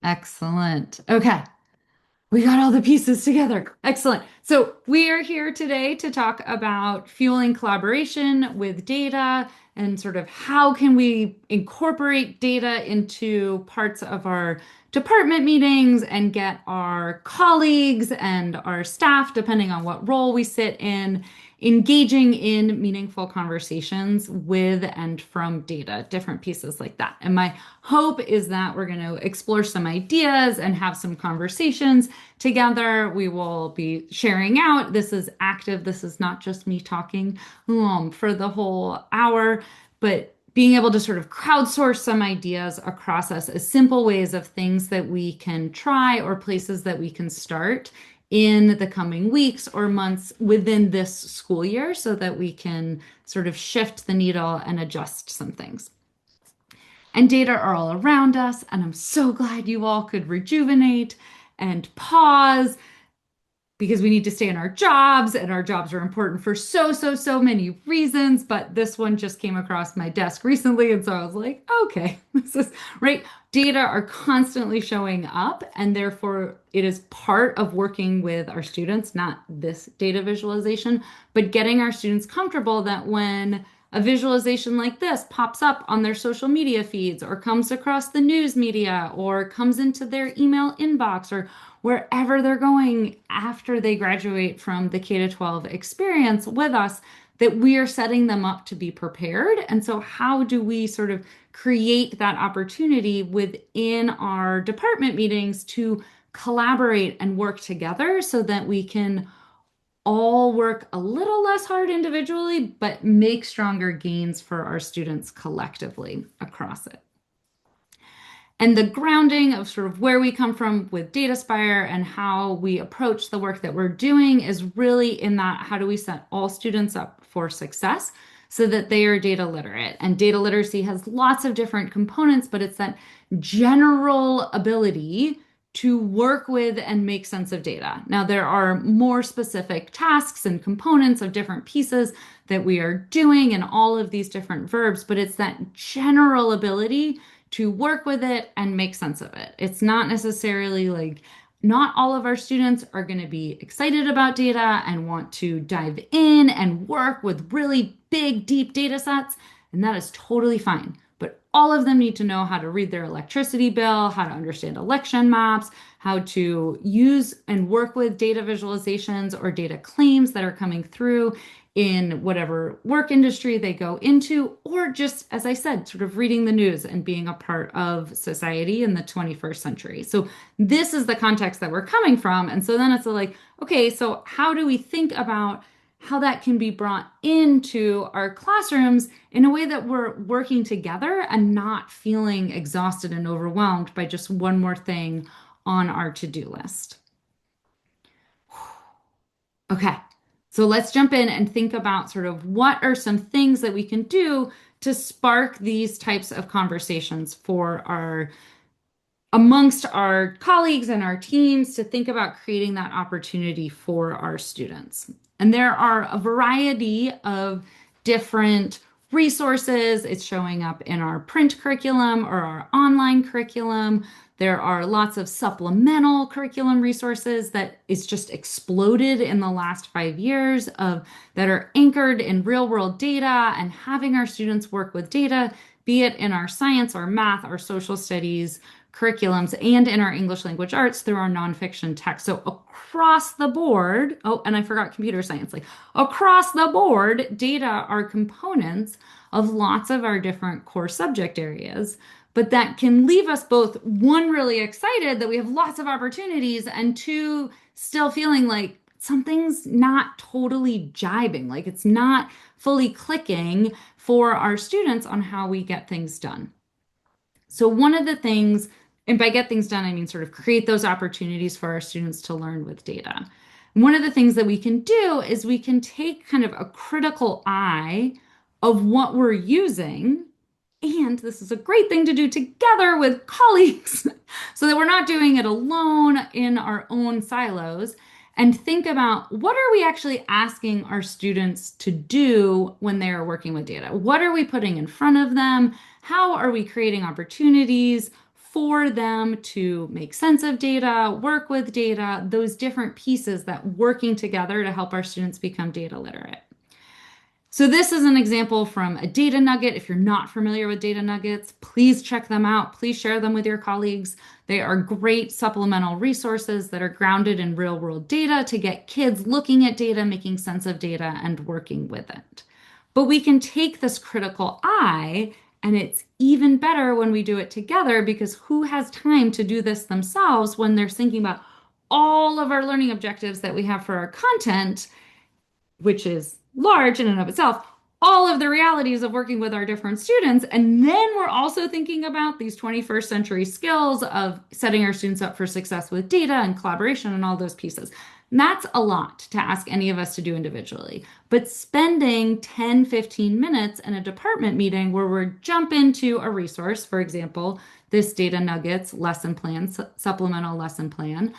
Excellent. Okay. We got all the pieces together. Excellent. So we are here today to talk about fueling collaboration with data and sort of how can we incorporate data into parts of our department meetings and get our colleagues and our staff, depending on what role we sit in, engaging in meaningful conversations with and from data, different pieces like that. And my hope is that we're going to explore some ideas and have some conversations together. We will be sharing out. This is active. This is not just me talking for the whole hour, but being able to sort of crowdsource some ideas across us as simple ways of things that we can try or places that we can start in the coming weeks or months within this school year so that we can sort of shift the needle and adjust some things. And data are all around us, and I'm so glad you all could rejuvenate and pause because we need to stay in our jobs, and our jobs are important for so many reasons. But this one just came across my desk recently, and so I was like, okay, this is right. Data are constantly showing up, and therefore it is part of working with our students, not this data visualization, but getting our students comfortable that when a visualization like this pops up on their social media feeds or comes across the news media or comes into their email inbox or wherever they're going after they graduate from the K to 12 experience with us, that we are setting them up to be prepared. And so, how do we sort of create that opportunity within our department meetings to collaborate and work together so that we can all work a little less hard individually, but make stronger gains for our students collectively across it? And the grounding of sort of where we come from with Dataspire and how we approach the work that we're doing is really in that how do we set all students up for success so that they are data literate. And data literacy has lots of different components, but it's that general ability to work with and make sense of data. Now, there are more specific tasks and components of different pieces that we are doing and all of these different verbs, but it's that general ability to work with it and make sense of it. It's not necessarily like not all of our students are going to be excited about data and want to dive in and work with really big, deep data sets, and that is totally fine. But all of them need to know how to read their electricity bill, how to understand election maps, how to use and work with data visualizations or data claims that are coming through in whatever work industry they go into, or just, as I said, sort of reading the news and being a part of society in the 21st century. So this is the context that we're coming from. And so then it's like, okay, so how do we think about how that can be brought into our classrooms in a way that we're working together and not feeling exhausted and overwhelmed by just one more thing on our to-do list? Okay, so let's jump in and think about sort of what are some things that we can do to spark these types of conversations for our amongst our colleagues and our teams to think about creating that opportunity for our students. And there are a variety of different resources. It's showing up in our print curriculum or our online curriculum. There are lots of supplemental curriculum resources that is just exploded in the last 5 years of that are anchored in real world data and having our students work with data, be it in our science or math or social studies curriculums and in our English language arts through our nonfiction text. So across the board, oh, and I forgot computer science, like across the board, data are components of lots of our different core subject areas. But that can leave us both, one, really excited that we have lots of opportunities, and two, still feeling like something's not totally jibing, like it's not fully clicking for our students on how we get things done. So one of the things, and by get things done, I mean sort of create those opportunities for our students to learn with data. One of the things that we can do is we can take kind of a critical eye of what we're using. And this is a great thing to do together with colleagues so that we're not doing it alone in our own silos, and think about what are we actually asking our students to do when they are working with data? What are we putting in front of them? How are we creating opportunities for them to make sense of data, work with data, those different pieces that working together to help our students become data literate. So this is an example from a data nugget. If you're not familiar with data nuggets, please check them out. Please share them with your colleagues. They are great supplemental resources that are grounded in real world data to get kids looking at data, making sense of data, and working with it. But we can take this critical eye, and it's even better when we do it together because who has time to do this themselves when they're thinking about all of our learning objectives that we have for our content, which is large in and of itself, all of the realities of working with our different students. And then we're also thinking about these 21st century skills of setting our students up for success with data and collaboration and all those pieces. And that's a lot to ask any of us to do individually. But spending 10, 15 minutes in a department meeting where we're jump into a resource, for example, this data nuggets lesson plan, supplemental lesson plan,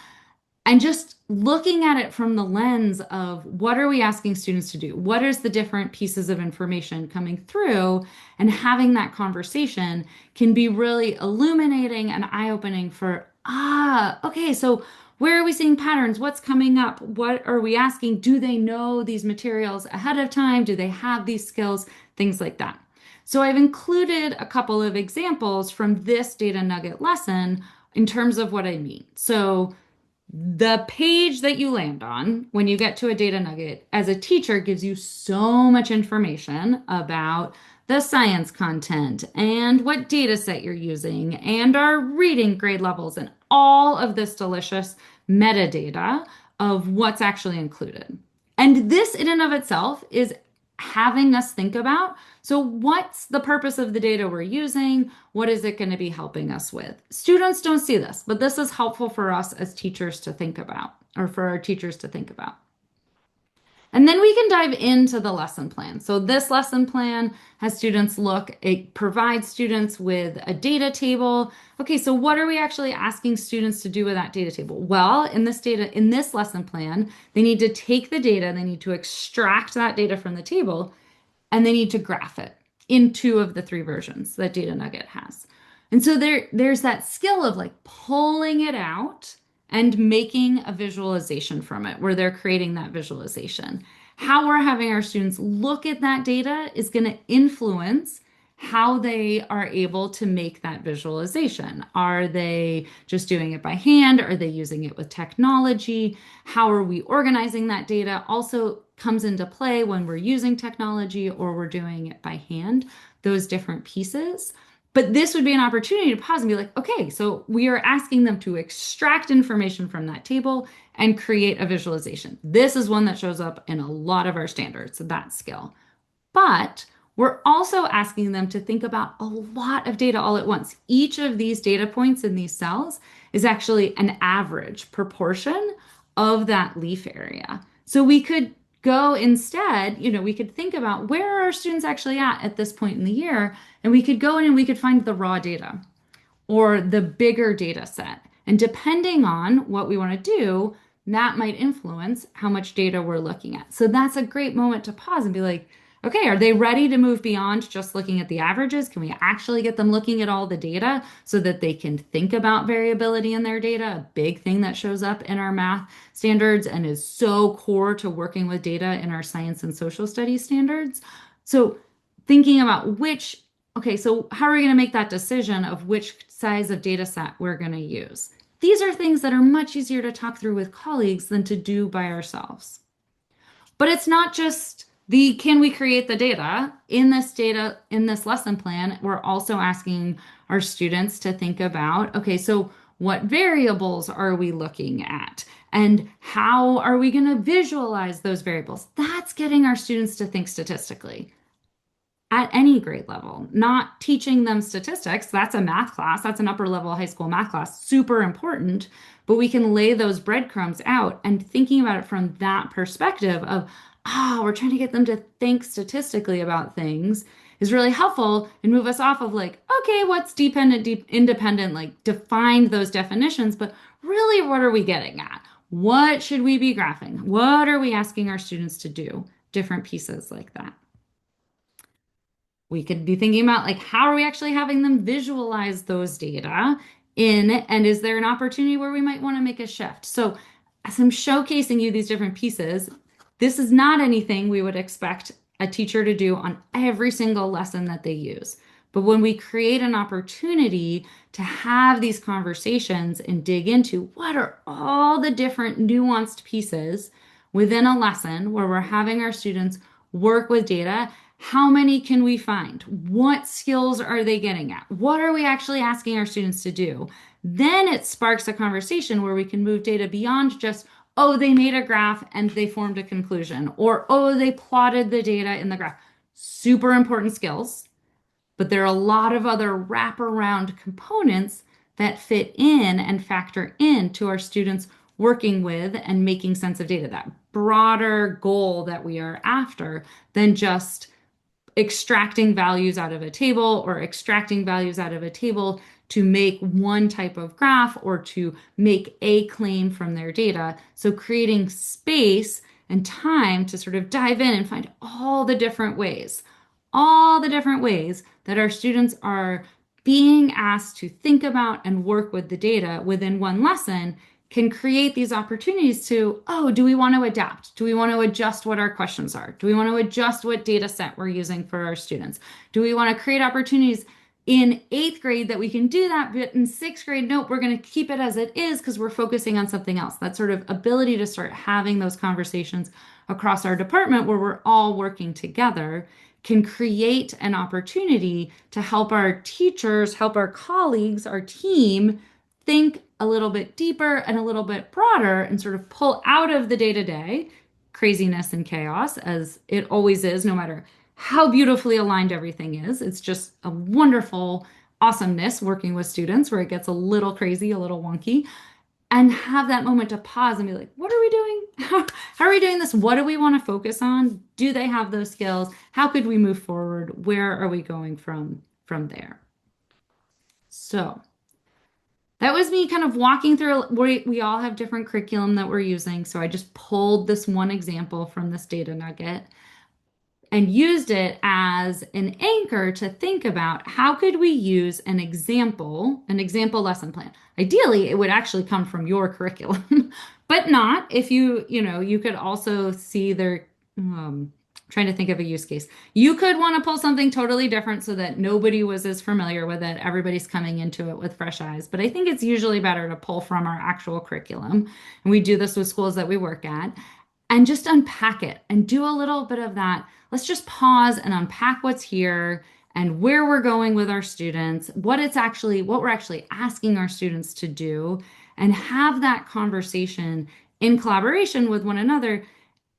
and just looking at it from the lens of what are we asking students to do? What is the different pieces of information coming through? And having that conversation can be really illuminating and eye-opening for, okay, so where are we seeing patterns? What's coming up? What are we asking? Do they know these materials ahead of time? Do they have these skills? Things like that. So I've included a couple of examples from this data nugget lesson in terms of what I mean. So the page that you land on when you get to a data nugget as a teacher gives you so much information about the science content and what data set you're using and our reading grade levels and all of this delicious metadata of what's actually included. And this in and of itself is having us think about, so what's the purpose of the data we're using? What is it going to be helping us with? Students don't see this, but this is helpful for us as teachers to think about, or for our teachers to think about. And then we can dive into the lesson plan. So this lesson plan has students look, it provides students with a data table. Okay, so what are we actually asking students to do with that data table? Well, in this lesson plan, they need to take the data, they need to extract that data from the table, and they need to graph it in two of the three versions that Data Nugget has. And so there's that skill of like pulling it out and making a visualization from it where they're creating that visualization. How we're having our students look at that data is going to influence how they are able to make that visualization. Are they just doing it by hand? Are they using it with technology? How are we organizing that data? Also comes into play when we're using technology or we're doing it by hand, those different pieces. But this would be an opportunity to pause and be like, okay, so we are asking them to extract information from that table and create a visualization. This is one that shows up in a lot of our standards, that skill. But we're also asking them to think about a lot of data all at once. Each of these data points in these cells is actually an average proportion of that leaf area. So we could go instead, we could think about where are our students actually at this point in the year, and we could go in and we could find the raw data or the bigger data set. And depending on what we want to do, that might influence how much data we're looking at. So that's a great moment to pause and be like, okay, are they ready to move beyond just looking at the averages? Can we actually get them looking at all the data so that they can think about variability in their data? A big thing that shows up in our math standards and is so core to working with data in our science and social studies standards. So thinking about so how are we going to make that decision of which size of data set we're going to use? These are things that are much easier to talk through with colleagues than to do by ourselves. But it's not just can we create the data in this lesson plan? We're also asking our students to think about, okay, so what variables are we looking at? And how are we going to visualize those variables? That's getting our students to think statistically at any grade level, not teaching them statistics. That's a math class. That's an upper level high school math class, super important. But we can lay those breadcrumbs out and thinking about it from that perspective of, we're trying to get them to think statistically about things is really helpful and move us off of like, okay, what's dependent, independent, like define those definitions, but really what are we getting at? What should we be graphing? What are we asking our students to do? Different pieces like that. We could be thinking about like, how are we actually having them visualize those data in, and is there an opportunity where we might want to make a shift? So, as I'm showcasing you these different pieces, this is not anything we would expect a teacher to do on every single lesson that they use. But when we create an opportunity to have these conversations and dig into what are all the different nuanced pieces within a lesson where we're having our students work with data, how many can we find? What skills are they getting at? What are we actually asking our students to do? Then it sparks a conversation where we can move data beyond just, oh, they made a graph and they formed a conclusion, or oh, they plotted the data in the graph. Super important skills, but there are a lot of other wraparound components that fit in and factor into our students working with and making sense of data, that broader goal that we are after than just extracting values out of a table or extracting values out of a table to make one type of graph or to make a claim from their data. So creating space and time to sort of dive in and find all the different ways that our students are being asked to think about and work with the data within one lesson can create these opportunities to, oh, do we want to adapt? Do we want to adjust what our questions are? Do we want to adjust what data set we're using for our students? Do we want to create opportunities in eighth grade that we can do that, but in sixth grade, nope, we're going to keep it as it is because we're focusing on something else. That sort of ability to start having those conversations across our department where we're all working together can create an opportunity to help our teachers, help our colleagues, our team think a little bit deeper and a little bit broader and sort of pull out of the day to day craziness and chaos as it always is, no matter how beautifully aligned everything is. It's just a wonderful awesomeness working with students where it gets a little crazy, a little wonky, and have that moment to pause and be like, what are we doing? How are we doing this? What do we want to focus on? Do they have those skills? How could we move forward? Where are we going from there? So that was me kind of walking through. We all have different curriculum that we're using. So I just pulled this one example from this data nugget and used it as an anchor to think about how could we use an example lesson plan. Ideally, it would actually come from your curriculum, but not if you could also see their, trying to think of a use case. You could want to pull something totally different so that nobody was as familiar with it. Everybody's coming into it with fresh eyes. But I think it's usually better to pull from our actual curriculum. And we do this with schools that we work at and just unpack it and do a little bit of that. Let's just pause and unpack what's here and where we're going with our students, what we're actually asking our students to do, and have that conversation in collaboration with one another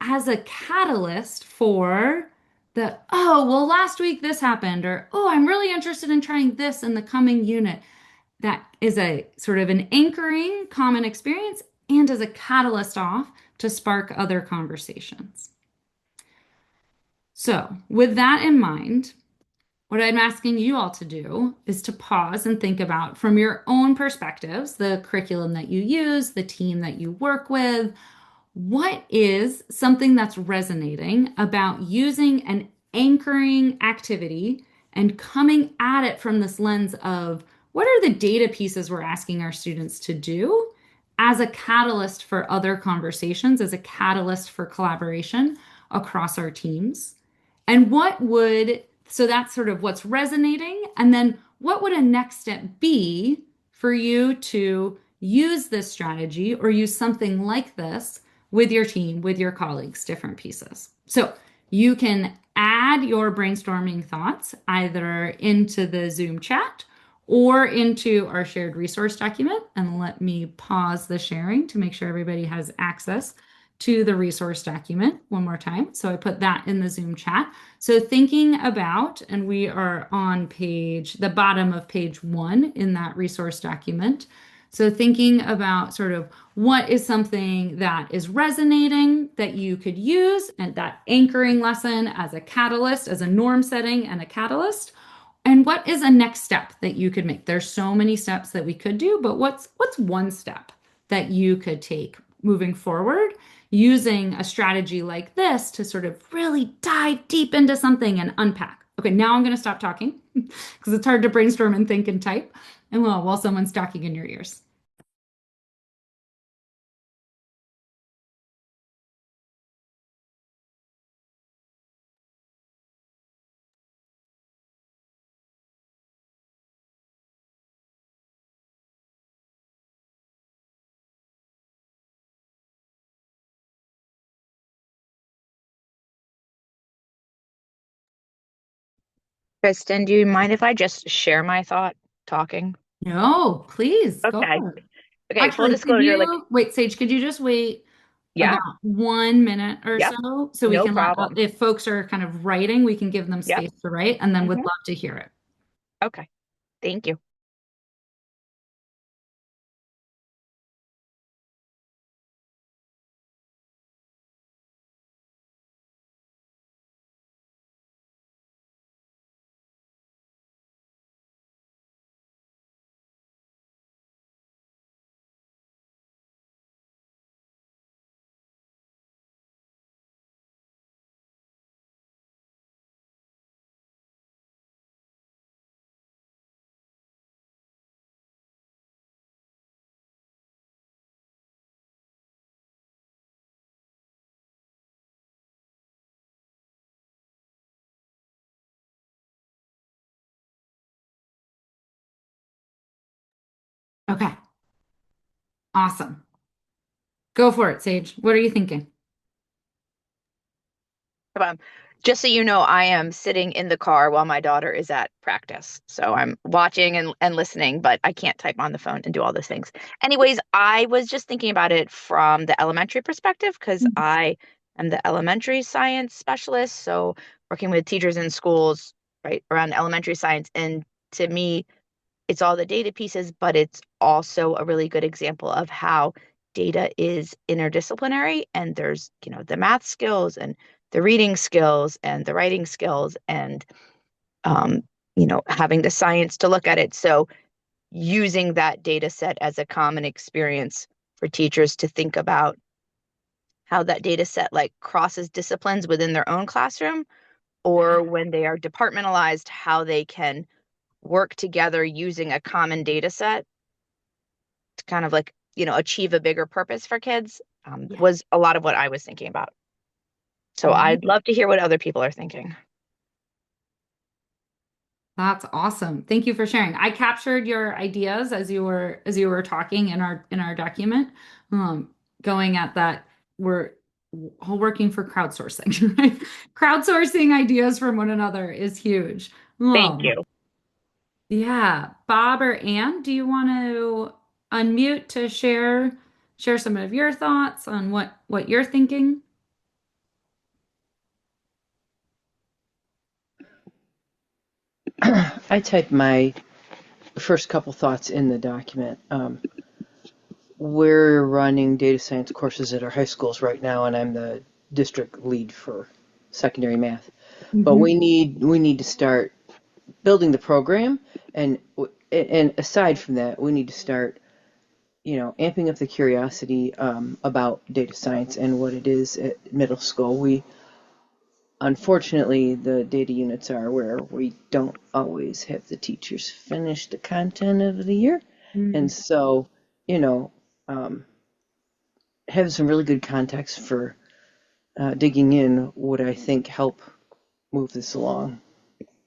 as a catalyst for oh, well, last week this happened, or oh, I'm really interested in trying this in the coming unit. That is a sort of an anchoring common experience and as a catalyst off to spark other conversations. So, with that in mind, what I'm asking you all to do is to pause and think about from your own perspectives, the curriculum that you use, the team that you work with, what is something that's resonating about using an anchoring activity and coming at it from this lens of what are the data pieces we're asking our students to do as a catalyst for other conversations, as a catalyst for collaboration across our teams? And so that's sort of what's resonating. And then what would a next step be for you to use this strategy or use something like this with your team, with your colleagues, different pieces? So you can add your brainstorming thoughts either into the Zoom chat or into our shared resource document. And let me pause the sharing to make sure everybody has access to the resource document one more time. So I put that in the Zoom chat. So thinking about, and we are on the bottom of page 1 in that resource document. So thinking about sort of what is something that is resonating that you could use and that anchoring lesson as a catalyst, as a norm setting and a catalyst. And what is a next step that you could make? There's so many steps that we could do, but what's one step that you could take moving forward using a strategy like this to sort of really dive deep into something and unpack? Okay, now I'm going to stop talking because it's hard to brainstorm and think and type. And well, while someone's talking in your ears. Kristen, do you mind if I just share my thought talking? No, please go Okay. for it. Okay, full Actually, could disclosure, like, you wait, Sage, could you just wait about yeah, 1 minute or yep, so we no can let, problem. if folks are kind of writing, we can give them Yep. space to write and then would Hmm. love to hear it. Okay. Thank you. Okay, awesome. Go for it, Sage. What are you thinking? Um, just so you know, I am sitting in the car while my daughter is at practice. So I'm watching and listening, but I can't type on the phone and do all those things. Anyways, I was just thinking about it from the elementary perspective because I am the elementary science specialist. So working with teachers in schools, right, around elementary science. And to me, it's all the data pieces, but it's also a really good example of how data is interdisciplinary and there's, the math skills and the reading skills and the writing skills and um, having the science to look at it. So using that data set as a common experience for teachers to think about how that data set like crosses disciplines within their own classroom or when they are departmentalized, how they can work together using a common data set to kind of like, achieve a bigger purpose for kids, Yeah, was a lot of what I was thinking about. So I'd great. love to hear what other people are thinking. That's awesome. Thank you for sharing. I captured your ideas as you were talking in our document. Um, Going at that, we're all working for crowdsourcing, right? Crowdsourcing ideas from one another is huge. Thank Um, you. yeah, Bob or Ann, do you want to unmute to share some of your thoughts on what you're thinking? I typed my first couple thoughts in the document. We're running data science courses at our high schools right now, and I'm the district lead for secondary math. But Hmm. we need to start building the program, and aside from that, we need to start amping up the curiosity about data science and what it is at middle school. We Unfortunately, the data units are where we don't always have the teachers finish the content of the year. And so, you know, um, having some really good context for digging in would, I think, help move this along.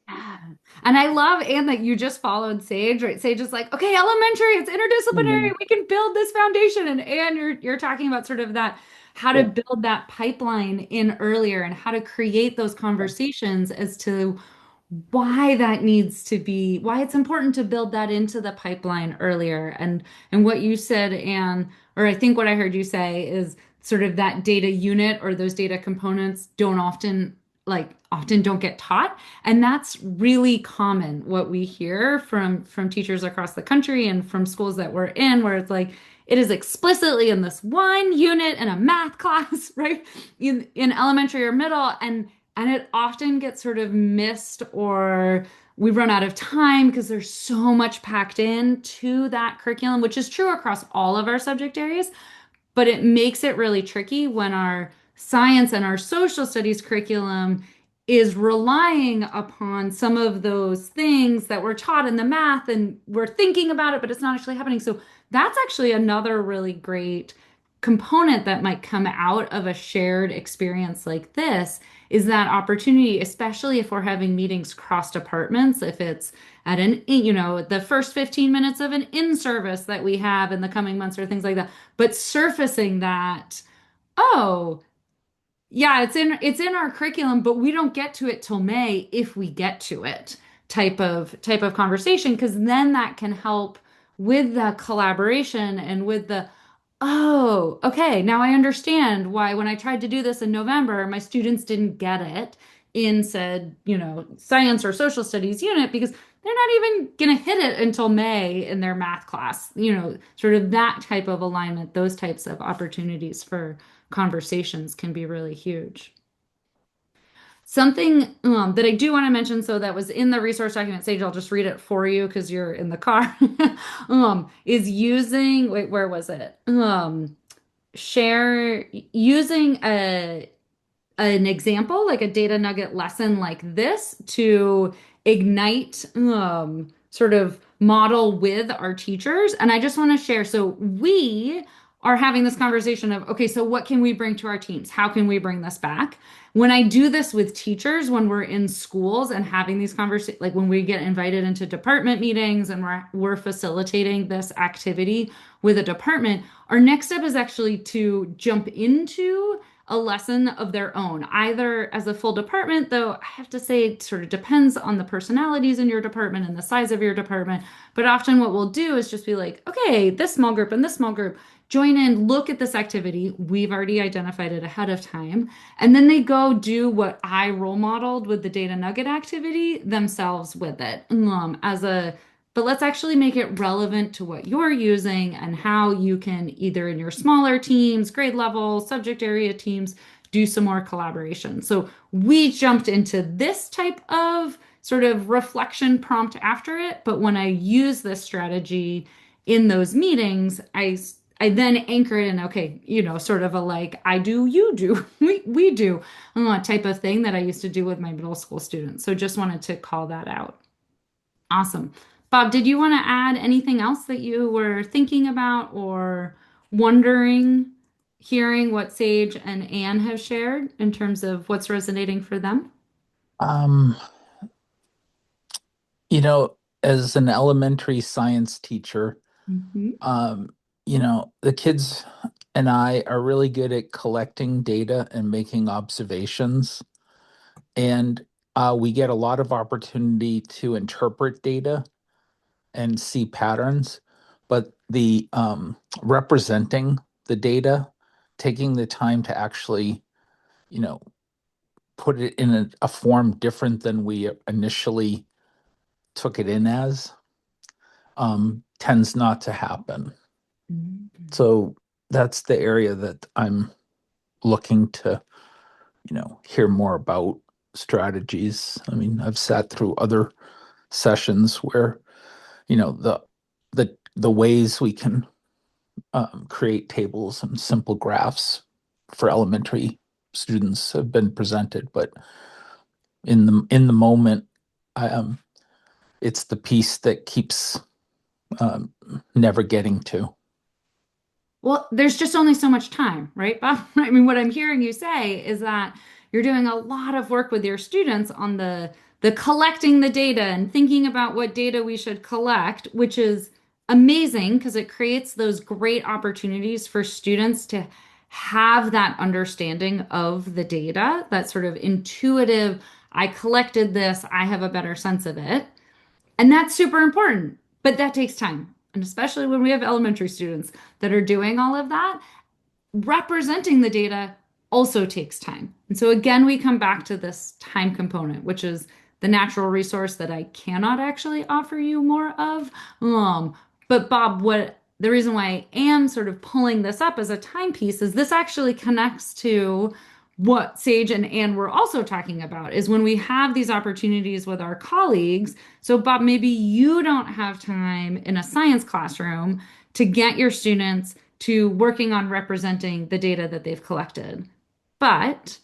Yeah. And I love, Anne, that you just followed Sage, right? Sage is like, okay, elementary, it's interdisciplinary, Mhm. we can build this foundation. And Anne, you're talking about sort of that, how to Yeah. build that pipeline in earlier and how to create those conversations as to why that needs to be, why it's important to build that into the pipeline earlier. And what you said, Anne, or I think what I heard you say is sort of that data unit or those data components often don't get taught. And that's really common what we hear from teachers across the country and from schools that we're in, where it's like it is explicitly in this one unit in a math class, right? In elementary or middle, and it often gets sort of missed or we run out of time because there's so much packed in to that curriculum, which is true across all of our subject areas, but it makes it really tricky when our science and our social studies curriculum is relying upon some of those things that were taught in the math and we're thinking about it, but it's not actually happening. So that's actually another really great component that might come out of a shared experience like this is that opportunity, especially if we're having meetings cross departments, if it's at the first 15 minutes of an in service that we have in the coming months or things like that, but surfacing that, oh, yeah, it's in our curriculum, but we don't get to it till May if we get to it type of conversation because then that can help with the collaboration and with the oh, okay, now I understand why when I tried to do this in November, my students didn't get it in said, science or social studies unit because they're not even going to hit it until May in their math class. Sort of that type of alignment, those types of opportunities for conversations can be really huge. Something that I do want to mention, so that was in the resource document Sage, I'll just read it for you because you're in the car, is using, wait, where was it? Share using an example, like a data nugget lesson like this, to ignite sort of model with our teachers. And I just want to share. So we are having this conversation of, okay, so what can we bring to our teams? How can we bring this back? When I do this with teachers, when we're in schools and having these conversations, like when we get invited into department meetings and we're facilitating this activity with a department, our next step is actually to jump into a lesson of their own, either as a full department, though I have to say it sort of depends on the personalities in your department and the size of your department. But often what we'll do is just be like, okay, this small group and this small group join in, look at this activity. We've already identified it ahead of time. And then they go do what I role modeled with the data nugget activity themselves with it but let's actually make it relevant to what you're using and how you can either in your smaller teams, grade level, subject area teams, do some more collaboration. So we jumped into this type of sort of reflection prompt after it, but when I use this strategy in those meetings, I then anchor it in, okay, sort of a like, I do, you do, we do type of thing that I used to do with my middle school students. So just wanted to call that out. Awesome. Bob, did you want to add anything else that you were thinking about or wondering, hearing what Sage and Anne have shared in terms of what's resonating for them? Um, as an elementary science teacher, Mhm. um, the kids and I are really good at collecting data and making observations. And we get a lot of opportunity to interpret data and see patterns. But the representing the data, taking the time to actually, you know, put it in a form different than we initially took it in as, tends not to happen. Mhm. So that's the area that I'm looking to, hear more about strategies. I mean, I've sat through other sessions where, the ways we can create tables and simple graphs for elementary students have been presented, but in the moment, I it's the piece that keeps um, never getting to. Well, there's just only so much time, right, Bob? I mean, what I'm hearing you say is that you're doing a lot of work with your students on the collecting the data and thinking about what data we should collect, which is amazing because it creates those great opportunities for students to have that understanding of the data, that sort of intuitive, I collected this, I have a better sense of it. And that's super important, but that takes time. And especially when we have elementary students that are doing all of that, representing the data also takes time. And so again, we come back to this time component, which is the natural resource that I cannot actually offer you more of. But Bob, what the reason why I am sort of pulling this up as a timepiece is this actually connects to what Sage and Anne were also talking about is when we have these opportunities with our colleagues. So, Bob, maybe you don't have time in a science classroom to get your students to working on representing the data that they've collected. But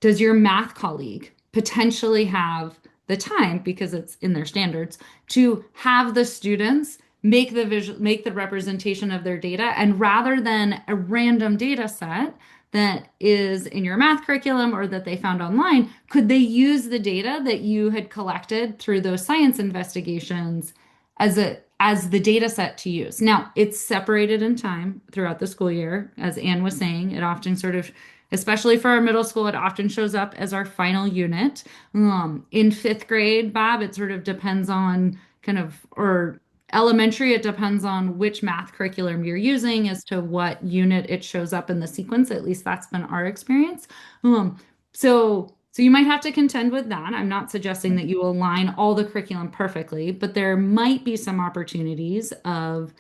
does your math colleague potentially have the time because it's in their standards to have the students make the representation of their data, and rather than a random data set that is in your math curriculum or that they found online, could they use the data that you had collected through those science investigations as the data set to use? Now, it's separated in time throughout the school year. As Anne was saying, it often sort of, especially for our middle school, it often shows up as our final unit. In fifth grade, Bob, it sort of depends on kind of, or elementary, it depends on which math curriculum you're using as to what unit it shows up in the sequence. At least that's been our experience. So you might have to contend with that. I'm not suggesting that you align all the curriculum perfectly, but there might be some opportunities of,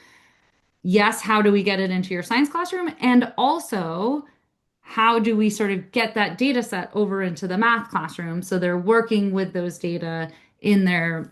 yes, how do we get it into your science classroom? And also, how do we sort of get that data set over into the math classroom so they're working with those data in their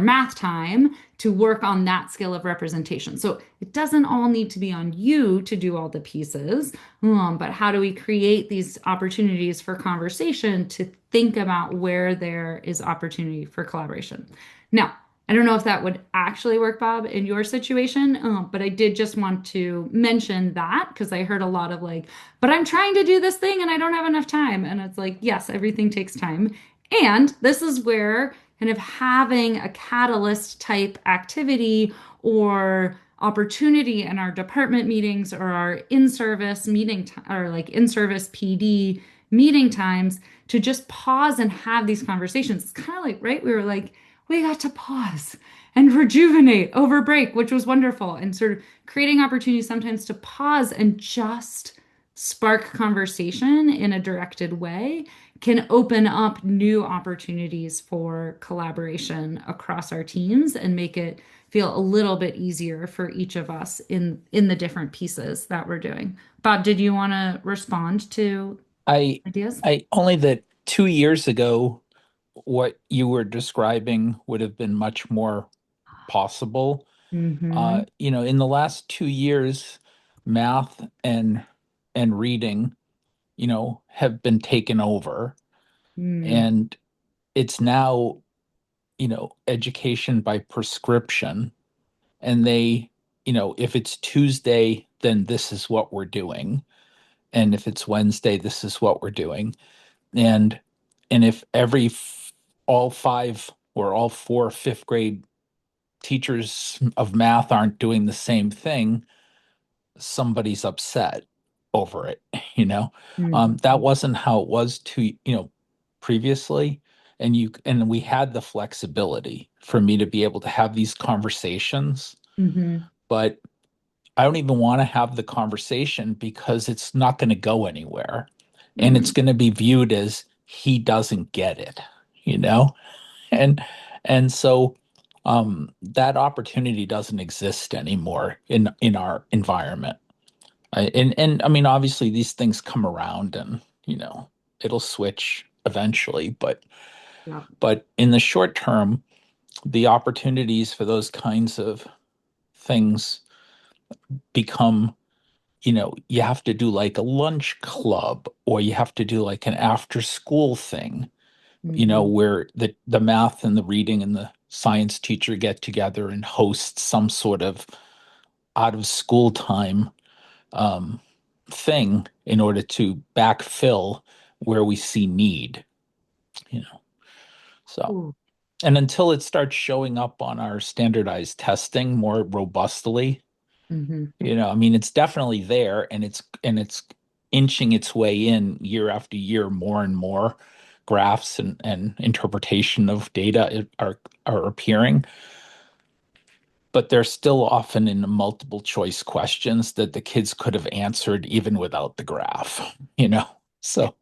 math time to work on that skill of representation. So it doesn't all need to be on you to do all the pieces, but how do we create these opportunities for conversation to think about where there is opportunity for collaboration? Now, I don't know if that would actually work, Bob, in your situation, but I did just want to mention that because I heard a lot of like, but I'm trying to do this thing and I don't have enough time. And it's like, yes, everything takes time. And this is where kind of having a catalyst type activity or opportunity in our department meetings or our in-service meeting or like in-service PD meeting times to just pause and have these conversations. It's kind of like, right? We were like, we got to pause and rejuvenate over break, which was wonderful. And sort of creating opportunities sometimes to pause and just spark conversation in a directed way can open up new opportunities for collaboration across our teams and make it feel a little bit easier for each of us in the different pieces that we're doing. Bob, did you want to respond to I ideas? I only that 2 years ago, what you were describing would have been much more possible. Mm-hmm. In the last 2 years, math and reading, have been taken over, Mm-hmm. and it's now, education by prescription. And if it's Tuesday, then this is what we're doing. And if it's Wednesday, this is what we're doing. And if all five or all four fifth grade teachers of math aren't doing the same thing, somebody's upset over it, you know. That Mm-hmm. wasn't how it was previously. And we had the flexibility for me to be able to have these conversations, Mm-hmm. but I don't even want to have the conversation because it's not going to go anywhere. And it's Mm-hmm. going to be viewed as he doesn't get it, you know? And so that opportunity doesn't exist anymore in our environment. And I mean, obviously these things come around and, it'll switch eventually, Yeah. but in the short term, the opportunities for those kinds of things become, you have to do like a lunch club or you have to do like an after school thing, Mm-hmm. where the math and the reading and the science teacher get together and host some sort of out of school time um, thing in order to backfill where we see need, you know. So, Ooh. and until it starts showing up on our standardized testing more robustly, Mm-hmm. I mean, it's definitely there and it's inching its way in year after year more and more graphs and interpretation of data are appearing, but they're still often in multiple choice questions that the kids could have answered even without the graph, So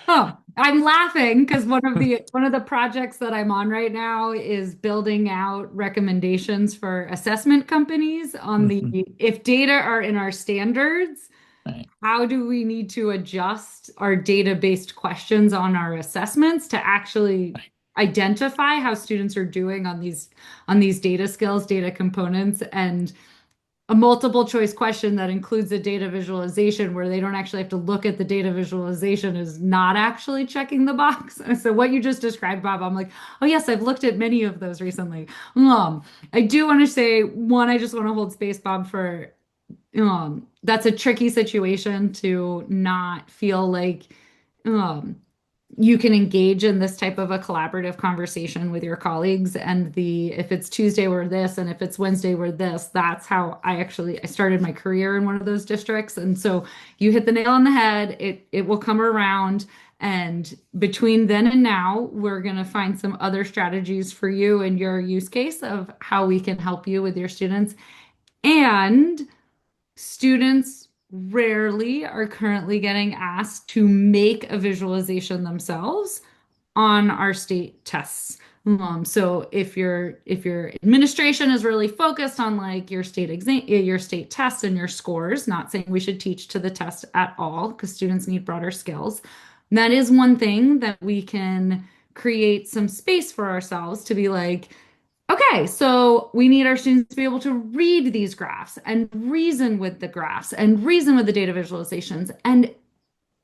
Oh, I'm laughing because one of the projects that I'm on right now is building out recommendations for assessment companies on the Mhm. if data are in our standards, Right, how do we need to adjust our data-based questions on our assessments to actually right. identify how students are doing on these data skills, data components, and a multiple choice question that includes a data visualization where they don't actually have to look at the data visualization is not actually checking the box. So what you just described, Bob, I'm like, oh yes, I've looked at many of those recently. I do want to say one, I just want to hold space, Bob, for that's a tricky situation to not feel like um you can engage in this type of a collaborative conversation with your colleagues, and the if it's Tuesday we're this and if it's Wednesday we're this. That's how I started my career in one of those districts. And so you hit the nail on the head. It will come around, and between then and now we're going to find some other strategies for you and your use case of how we can help you with your students. And students rarely are currently getting asked to make a visualization themselves on our state tests. So if your administration is really focused on like your state exam, your state tests and your scores, not saying we should teach to the test at all because students need broader skills. That is one thing that we can create some space for ourselves to be like, okay, so we need our students to be able to read these graphs and reason with the graphs and reason with the data visualizations. And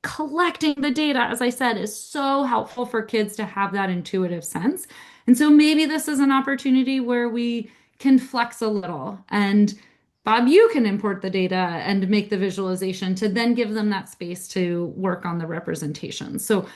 collecting the data, as I said, is so helpful for kids to have that intuitive sense. And so maybe this is an opportunity where we can flex a little. And Bob, you can import the data and make the visualization to then give them that space to work on the representation. So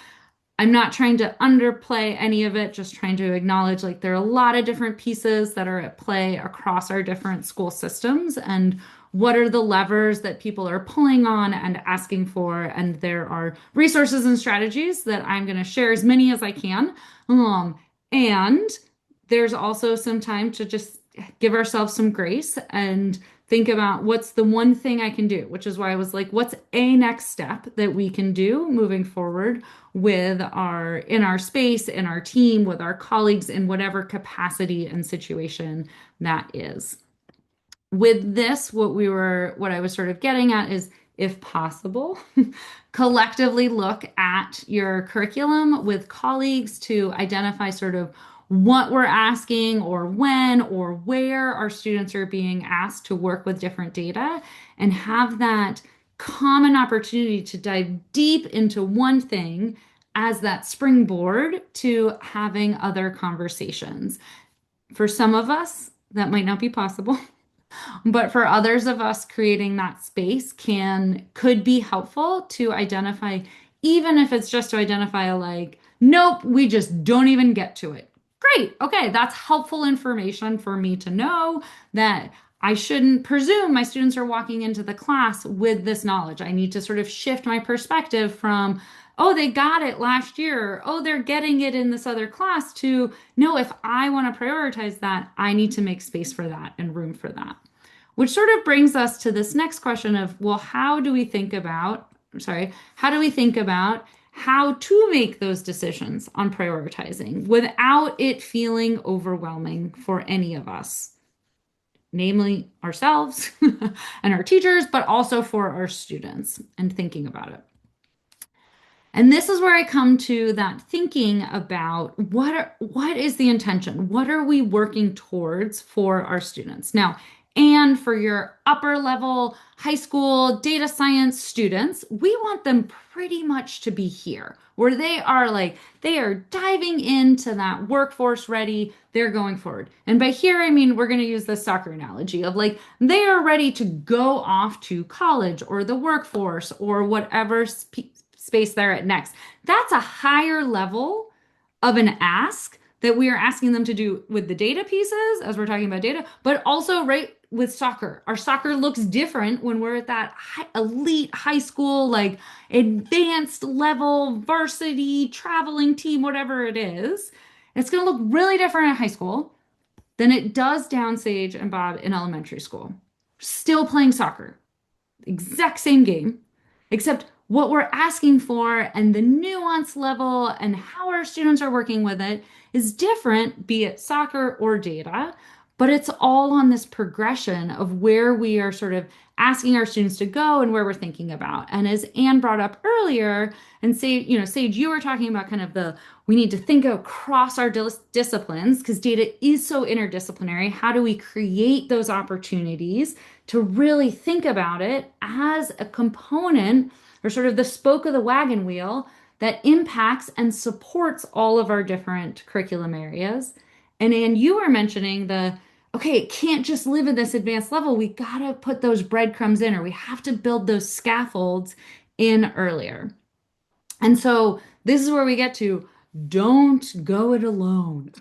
I'm not trying to underplay any of it, just trying to acknowledge like there are a lot of different pieces that are at play across our different school systems, and what are the levers that people are pulling on and asking for. And there are resources and strategies that I'm going to share as many as I can. And there's also some time to just give ourselves some grace and think about what's the one thing I can do, which is why I was like, what's a next step that we can do moving forward with in our space, in our team, with our colleagues, in whatever capacity and situation that is. With this, what I was sort of getting at is, if possible, collectively look at your curriculum with colleagues to identify sort of what we're asking or when or where our students are being asked to work with different data, and have that common opportunity to dive deep into one thing as that springboard to having other conversations. For some of us, that might not be possible. But for others of us, creating that space could be helpful to identify, even if it's just to identify a like, nope, we just don't even get to it. Great. Okay, that's helpful information for me to know that I shouldn't presume my students are walking into the class with this knowledge. I need to sort of shift my perspective from, oh, they got it last year. Oh, they're getting it in this other class to, no, if I want to prioritize that, I need to make space for that and room for that. Which sort of brings us to this next question of, well, how do we think about how to make those decisions on prioritizing without it feeling overwhelming for any of us, namely ourselves and our teachers, but also for our students, and thinking about it. And this is where I come to that thinking about what is the intention? What are we working towards for our students? Now, and for your upper level high school data science students, we want them pretty much to be here where they are diving into that workforce ready, they're going forward. And by here, I mean, we're going to use the soccer analogy of like, they are ready to go off to college or the workforce or whatever space they're at next. That's a higher level of an ask that we are asking them to do with the data pieces, as we're talking about data, but also right with soccer. Our soccer looks different when we're at that elite high school, like advanced level, varsity, traveling team, whatever it is. It's going to look really different at high school than it does down Sage and Bob in elementary school. Still playing soccer, exact same game, except what we're asking for and the nuance level and how our students are working with it is different, be it soccer or data. but it's all on this progression of where we are sort of asking our students to go and where we're thinking about. And as Anne brought up earlier, and Sage, you were talking about kind of we need to think across our disciplines because data is so interdisciplinary. How do we create those opportunities to really think about it as a component or sort of the spoke of the wagon wheel that impacts and supports all of our different curriculum areas? And Anne, you were mentioning okay, it can't just live at this advanced level. We got to put those breadcrumbs in, or we have to build those scaffolds in earlier. And so this is where we get to don't go it alone.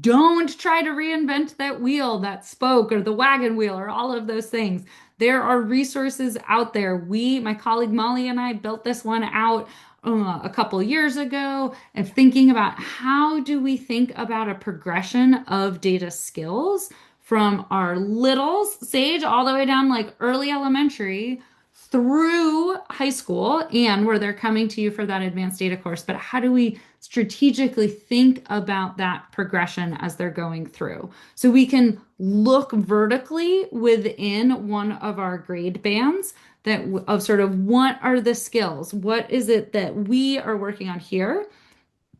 Don't try to reinvent that wheel, that spoke, or the wagon wheel, or all of those things. There are resources out there. My colleague Molly and I built this one out a couple years ago and thinking about how do we think about a progression of data skills from our littles, Sage, all the way down like early elementary through high school and where they're coming to you for that advanced data course. But how do we strategically think about that progression as they're going through? So we can look vertically within one of our grade bands of sort of what are the skills? What is it that we are working on here?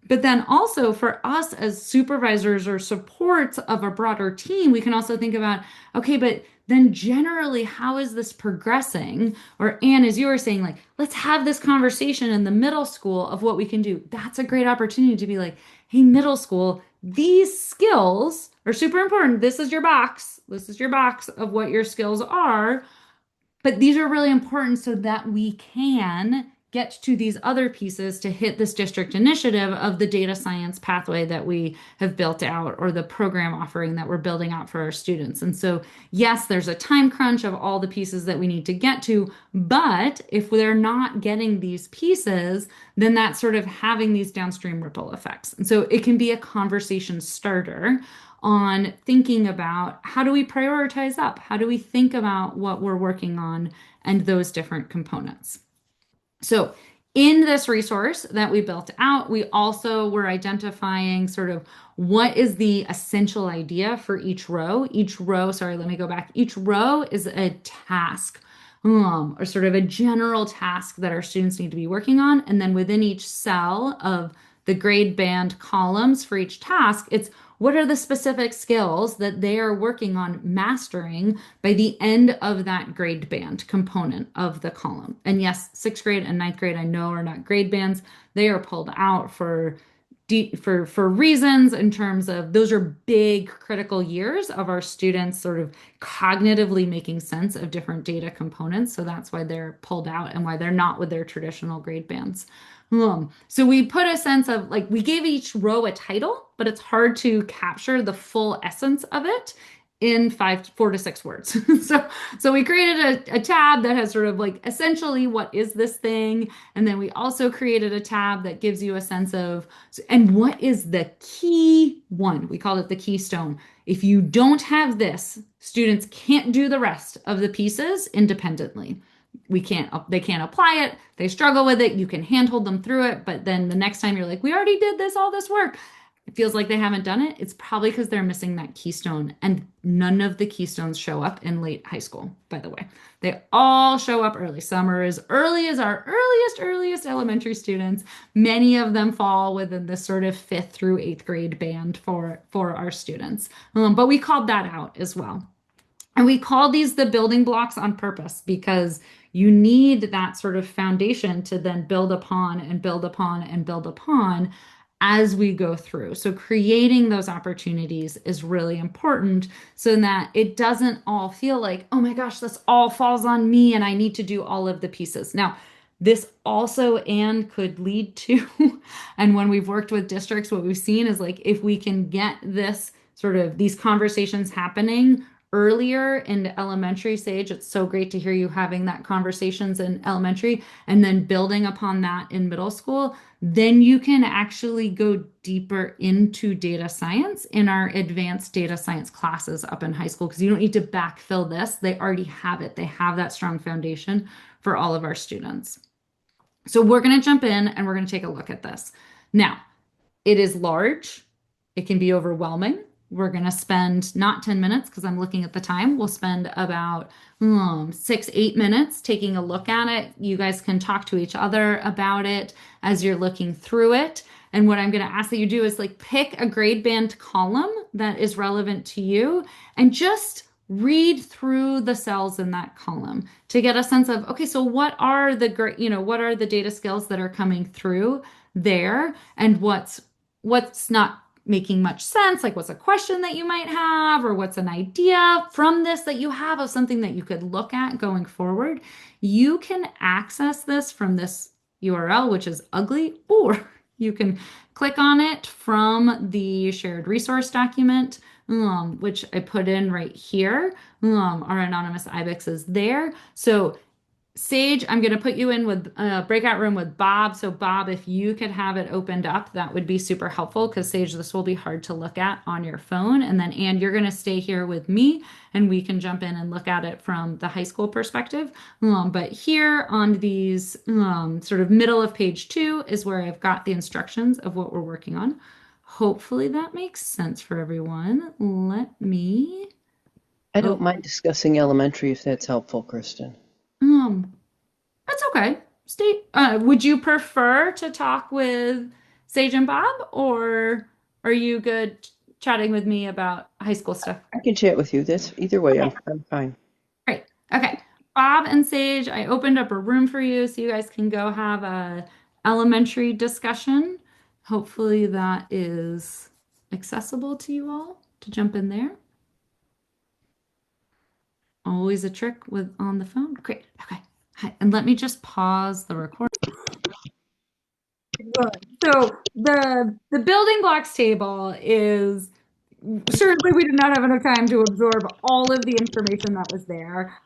But then also for us as supervisors or supports of a broader team, we can also think about, okay, but then generally, how is this progressing? Or Anne, as you were saying, like, let's have this conversation in the middle school of what we can do. That's a great opportunity to be like, hey, middle school, these skills are super important. This is your box. This is your box of what your skills are. But these are really important so that we can get to these other pieces to hit this district initiative of the data science pathway that we have built out or the program offering that we're building out for our students. And so, yes, there's a time crunch of all the pieces that we need to get to, but if they're not getting these pieces, then that's sort of having these downstream ripple effects. And so it can be a conversation starter on thinking about how do we prioritize up? How do we think about what we're working on and those different components? So in this resource that we built out, we also were identifying sort of what is the essential idea for each row. Sorry, let me go back. Each row is a task, or sort of a general task that our students need to be working on. And then within each cell of the grade band columns for each task, it's what are the specific skills that they are working on mastering by the end of that grade band component of the column? And yes, sixth grade and ninth grade, I know are not grade bands. They are pulled out for reasons in terms of those are big critical years of our students sort of cognitively making sense of different data components. So that's why they're pulled out and why they're not with their traditional grade bands. So we put a sense of like we gave each row a title, but it's hard to capture the full essence of it in 4 to 6 words. So we created a tab that has sort of like essentially what is this thing, and then we also created a tab that gives you a sense of and what is the key one. We called it the keystone. If you don't have this, students can't do the rest of the pieces independently. They can't apply it. They struggle with it. You can handhold them through it. But then the next time you're like, we already did all this work. It feels like they haven't done it. It's probably because they're missing that keystone. And none of the keystones show up in late high school, by the way. They all show up early. Some are as early as our earliest elementary students. Many of them fall within the sort of 5th through 8th grade band for our students. But we called that out as well. And we call these the building blocks on purpose because you need that sort of foundation to then build upon and build upon and build upon as we go through. So creating those opportunities is really important so that it doesn't all feel like, oh my gosh, this all falls on me and I need to do all of the pieces. Now, this also and could lead to, and when we've worked with districts, what we've seen is like if we can get this sort of these conversations happening earlier in elementary stage, it's so great to hear you having that conversations in elementary and then building upon that in middle school, then you can actually go deeper into data science in our advanced data science classes up in high school because you don't need to backfill this. They already have it. They have that strong foundation for all of our students. So we're going to jump in and we're going to take a look at this. Now, it is large. It can be overwhelming. we're going to spend not 10 minutes because I'm looking at the time. We'll spend about 6, 8 minutes taking a look at it. You guys can talk to each other about it as you're looking through it. And what I'm going to ask that you do is like pick a grade band column that is relevant to you and just read through the cells in that column to get a sense of, okay, so what are the great, what are the data skills that are coming through there and what's not making much sense, like what's a question that you might have or what's an idea from this that you have of something that you could look at going forward. You can access this from this URL, which is ugly, or you can click on it from the shared resource document, which I put in right here. Our anonymous IBEX is there. So Sage, I'm going to put you in with a breakout room with Bob. So Bob, if you could have it opened up, that would be super helpful because Sage, this will be hard to look at on your phone. And then Anne, you're going to stay here with me and we can jump in and look at it from the high school perspective. But here on these sort of middle of page 2 is where I've got the instructions of what we're working on. Hopefully that makes sense for everyone. Let me. I don't mind discussing elementary if that's helpful, Kristen. Um, That's okay. Stay. Would you prefer to talk with Sage and Bob, or are you good chatting with me about high school stuff? I can chat with you. This either way, Okay, I'm fine. great. Okay. Bob and Sage, I opened up a room for you so you guys can go have a elementary discussion. Hopefully that is accessible to you all to jump in there. Always a trick with on the phone. Great. Okay. Hi. And let me just pause the recording. So the building blocks table is certainly we did not have enough time to absorb all of the information that was there.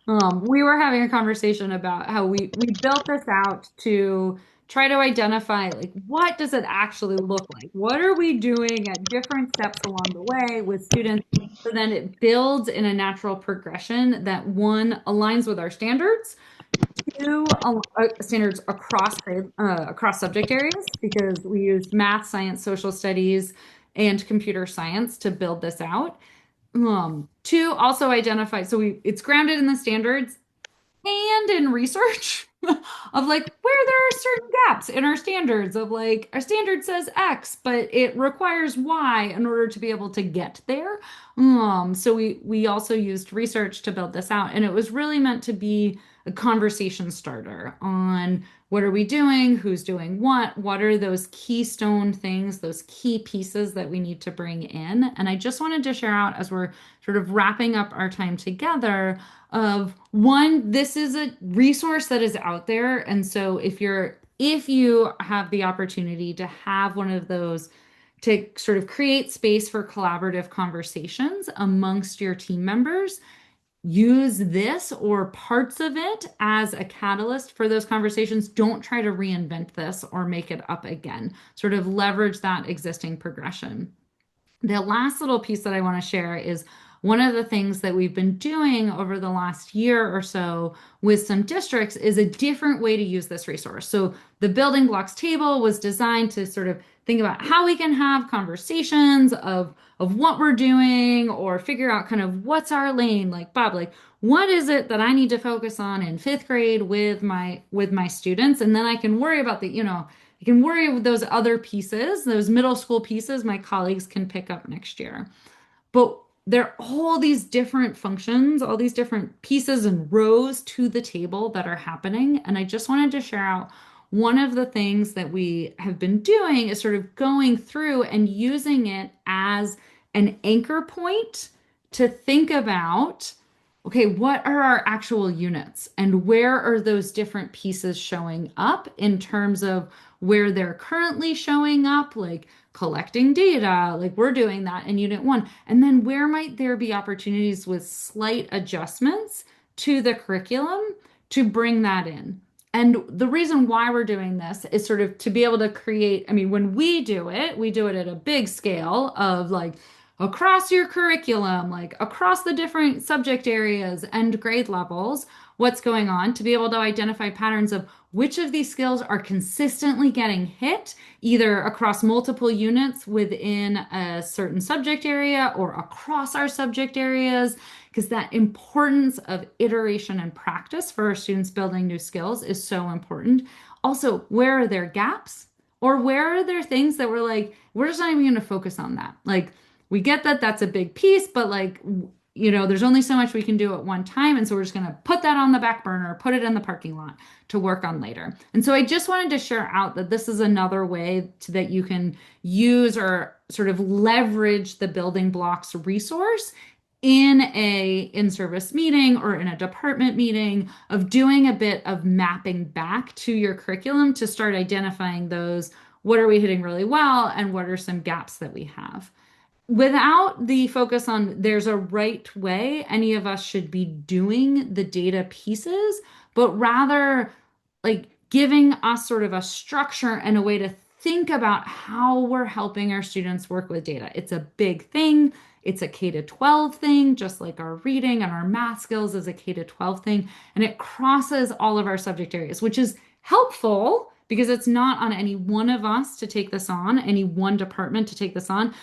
We were having a conversation about how we built this out to try to identify like what does it actually look like? What are we doing at different steps along the way with students? So then it builds in a natural progression that one aligns with our standards, two standards across grade, across subject areas because we used math, science, social studies, and computer science to build this out. Two also identified, so it's grounded in the standards and in research of like where there are certain gaps in our standards of like our standard says X, but it requires Y in order to be able to get there. So we also used research to build this out, and it was really meant to be a conversation starter on what are we doing, who's doing what are those keystone things, those key pieces that we need to bring in. And I just wanted to share out as we're sort of wrapping up our time together of one, this is a resource that is out there. And so if you have the opportunity to have one of those to sort of create space for collaborative conversations amongst your team members, use this or parts of it as a catalyst for those conversations. Don't try to reinvent this or make it up again. Sort of leverage that existing progression. The last little piece that I want to share is one of the things that we've been doing over the last year or so with some districts is a different way to use this resource. So the building blocks table was designed to sort of think about how we can have conversations of what we're doing or figure out kind of what's our lane, like Bob, like what is it that I need to focus on in fifth grade with my students, and then I can worry about I can worry with those other pieces, those middle school pieces my colleagues can pick up next year. But there are all these different functions, all these different pieces and rows to the table that are happening. And I just wanted to share out one of the things that we have been doing is sort of going through and using it as an anchor point to think about, okay, what are our actual units and where are those different pieces showing up in terms of where they're currently showing up, like collecting data, like we're doing that in Unit 1. And then where might there be opportunities with slight adjustments to the curriculum to bring that in? And the reason why we're doing this is sort of to be able to create, I mean, when we do it at a big scale of like across your curriculum, like across the different subject areas and grade levels, what's going on to be able to identify patterns of which of these skills are consistently getting hit, either across multiple units within a certain subject area or across our subject areas, because that importance of iteration and practice for our students building new skills is so important. Also, where are there gaps? Or where are there things that we're like, we're just not even going to focus on that? Like, we get that that's a big piece, but like, there's only so much we can do at one time. And so we're just going to put that on the back burner, put it in the parking lot to work on later. And so I just wanted to share out that this is another way that you can use or sort of leverage the building blocks resource in a in-service meeting or in a department meeting of doing a bit of mapping back to your curriculum to start identifying those, what are we hitting really well and what are some gaps that we have, without the focus on there's a right way any of us should be doing the data pieces, but rather like giving us sort of a structure and a way to think about how we're helping our students work with data. It's a big thing. It's a K to 12 thing, just like our reading and our math skills is a K to 12 thing. And it crosses all of our subject areas, which is helpful because it's not on any one of us to take this on, any one department to take this on,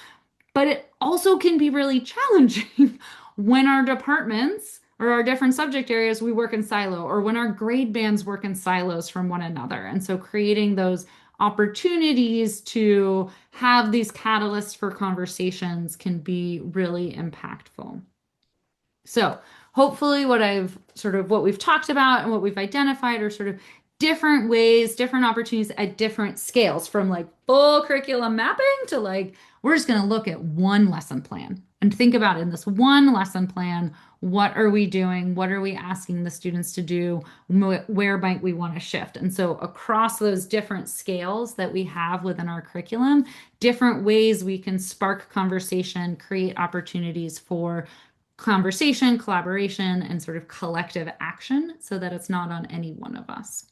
but it also can be really challenging when our departments or our different subject areas, we work in silo, or when our grade bands work in silos from one another. And so creating those opportunities to have these catalysts for conversations can be really impactful. So hopefully what we've talked about and what we've identified are sort of different ways, different opportunities at different scales, from like full curriculum mapping to like, we're just going to look at one lesson plan and think about in this one lesson plan, what are we doing? What are we asking the students to do? Where might we want to shift? And so across those different scales that we have within our curriculum, different ways we can spark conversation, create opportunities for conversation, collaboration, and sort of collective action so that it's not on any one of us.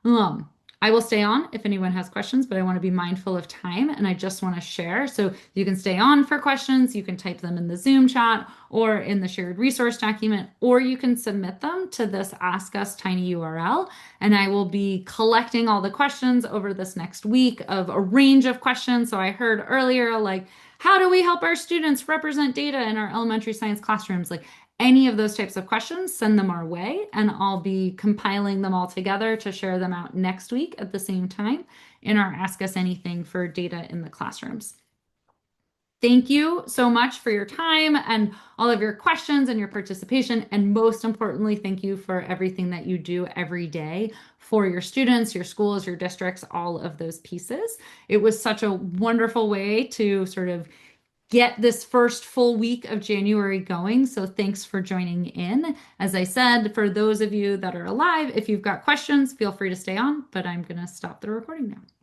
Um, I will stay on if anyone has questions, but I want to be mindful of time and I just want to share. So you can stay on for questions. You can type them in the Zoom chat or in the shared resource document, or you can submit them to this Ask Us Tiny URL. And I will be collecting all the questions over this next week of a range of questions. So I heard earlier, like, how do we help our students represent data in our elementary science classrooms? Like, any of those types of questions, send them our way, and I'll be compiling them all together to share them out next week at the same time in our Ask Us Anything for data in the classrooms. Thank you so much for your time and all of your questions and your participation. And most importantly, thank you for everything that you do every day for your students, your schools, your districts, all of those pieces. It was such a wonderful way to sort of get this first full week of January going. So thanks for joining in. As I said, for those of you that are alive, if you've got questions, feel free to stay on, but I'm going to stop the recording now.